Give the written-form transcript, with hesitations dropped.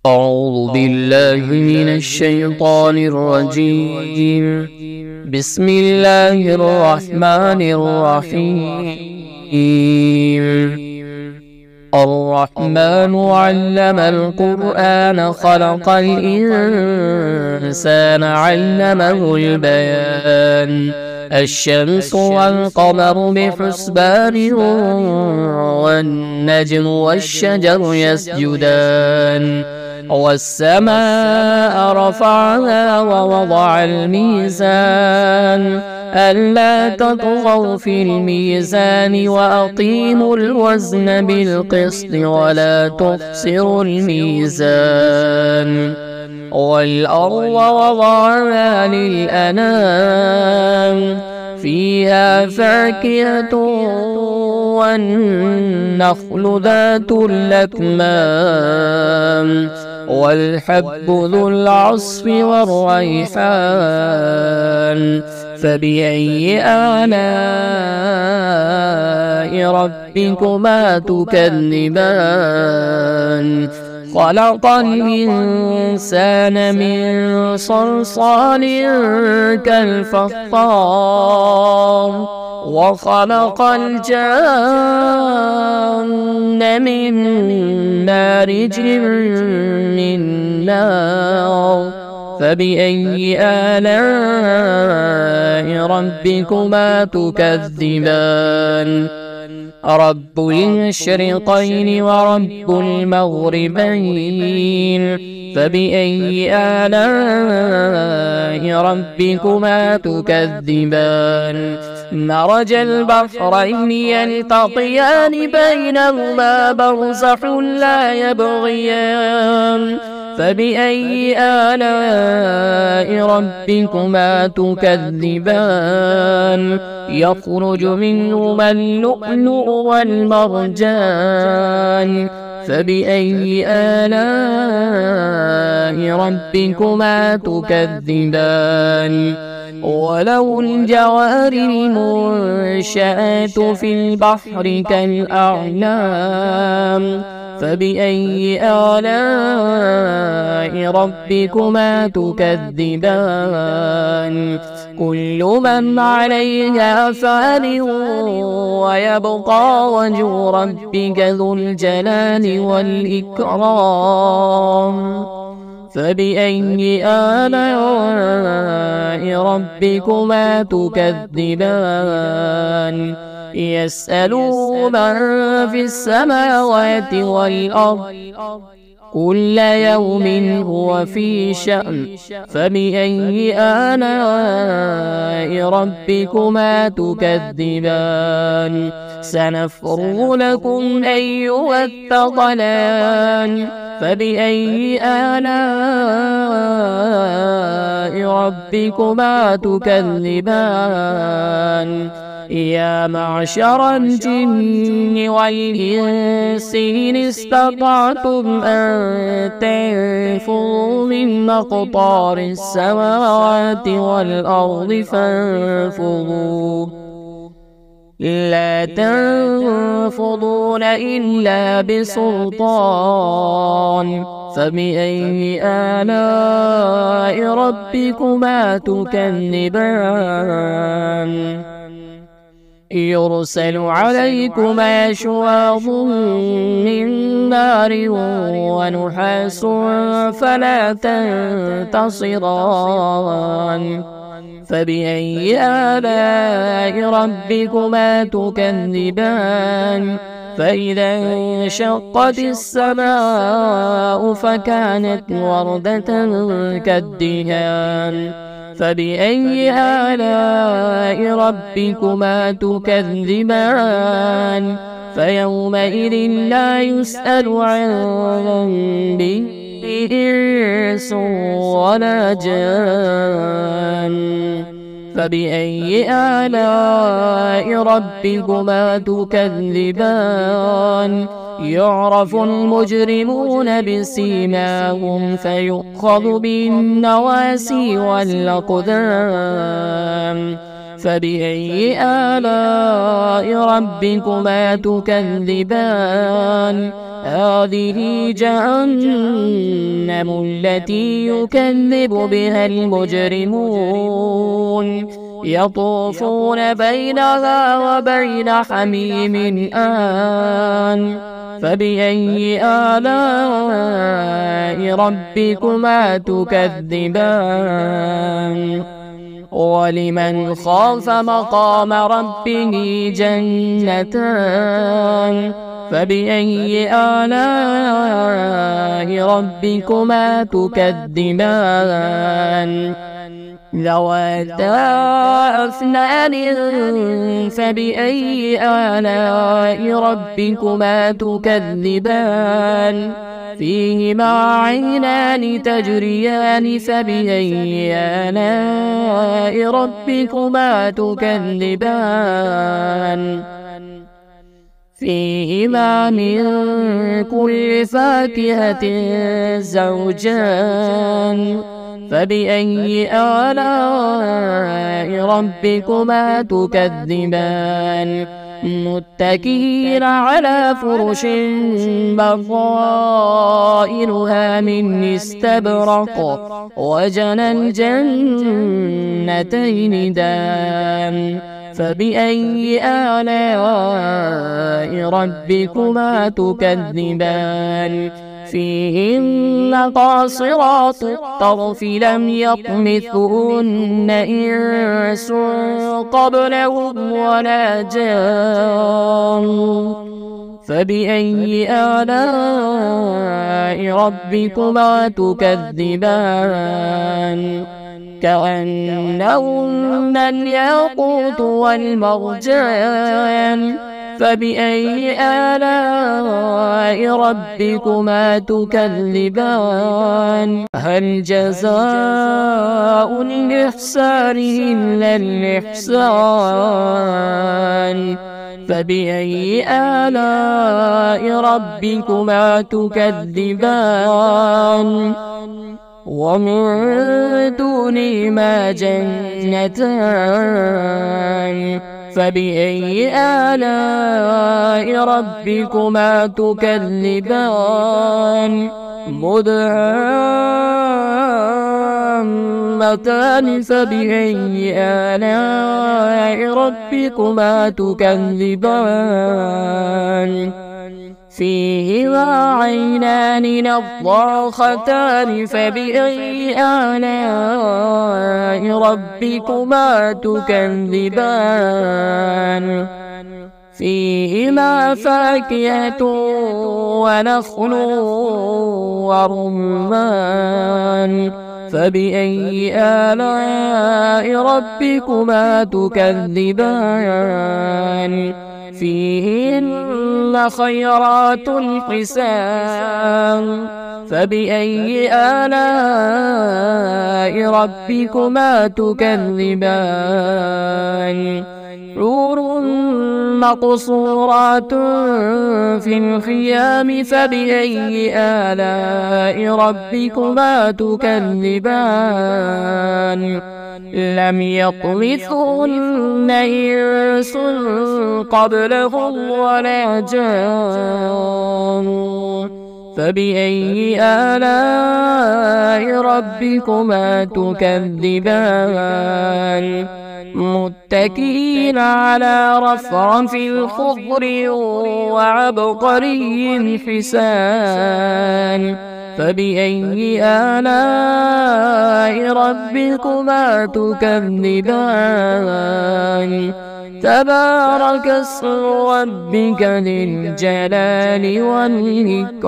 أعوذ بالله من الشيطان الرجيم. بسم الله الرحمن الرحيم. الرحمن علم القرآن خلق الإنسان علمه البيان. الشمس والقمر بحسبان والنجم والشجر يسجدان والسماء رفعها ووضع الميزان ألا تطغوا في الميزان وأقيموا الوزن بالقسط ولا تخسروا الميزان والأرض وضعها للأنام فيها فاكهة والنخل ذات الأكمام والحب ذو العصف والريحان فبأي آلاء ربكما تكذبان خلق الإنسان من صلصال كالفخار وخلق الجان من مارج من نار فبأي آلاء ربكما تكذبان رب المشرقين ورب المغربين فبأي آلاء ربكما تكذبان مرج البحرين يلتقيان بينهما برزخ لا يبغيان فبأي آلاء ربكما تكذبان يخرج منهما اللؤلؤ والمرجان فبأي آلاء ربكما تكذبان وله الجوار المنشآت في البحر كالأعلام فبأي آلاء ربكما تكذبان كل من عليها فان ويبقى وجه ربك ذو الجلال والإكرام فبأي آلاء ربكما تكذبان يسأله من في السماوات والأرض كل يوم هو في شأن فبأي آلاء ربكما تكذبان سنفرغ لكم أيها الثقلان فبأي آلاء ربكما تكذبان يا معشر الجن والإنس إن استطعتم أن تنفذوا من أقطار السماوات والأرض فانفذوا لا تنفذون إلا بسلطان فبأي آلاء ربكما تكذبان يرسل عليكما شواظ من نار ونحاس فلا تنتصران فبأي آلاء ربكما تكذبان فإذا انشقت السماء فكانت وردة كالدهان فبأي آلاء ربكما تكذبان فيومئذ لا يسأل عن ذنبه إنس ولا جان فبأي آلاء ربكما تكذبان يعرف المجرمون بسيماهم فيؤخذ بالنواسي والأقدام فبأي آلاء ربكما تكذبان هذه جهنم جهنم التي يكذب بها المجرمون يطوفون بينها وبين حميم آن فبأي آلاء ربكما تكذبان ولمن خاف مقام ربه جنتان فبأي آلاء ربكما تكذبان ذواتا أفنان فبأي آلاء ربكما تكذبان فيهما عينان تجريان فبأي آلاء ربكما تكذبان فيهما من كل فاكهة زوجان فبأي آلاء ربكما تكذبان متكئين على فرش بطائنها من استبرق وجنى الجنتين دان فبأي آلاء ربكما تكذبان فيهن قاصرات الطرف لم يطمثهن إنس قبلهم ولا جان فبأي آلاء ربكما تكذبان كأنهن الياقوت والمرجان فبأي آلاء ربكما تكذبان هل جزاء الإحسان إلا الإحسان فبأي آلاء ربكما تكذبان ومن دونهما جنتان فبأي آلاء ربكما تكذبان مدهامتان فبأي آلاء ربكما تكذبان فيهما عينان نضاختان فبأي آلاء ربكما تكذبان فيهما فاكهة ونخل ورمان فبأي آلاء ربكما تكذبان فيهن خيرات حسان فبأي آلاء ربكما تكذبان حور مقصورات في الخيام فبأي آلاء ربكما تكذبان لم يطمثهن إنس قبلهم ولا جان فبأي آلاء ربكما تكذبان متكئين على رفرف خضر وعبقري حسان فبأي آلاء ربكما تكذبان تبارك اسم ربك ذي الجلال والإكرام.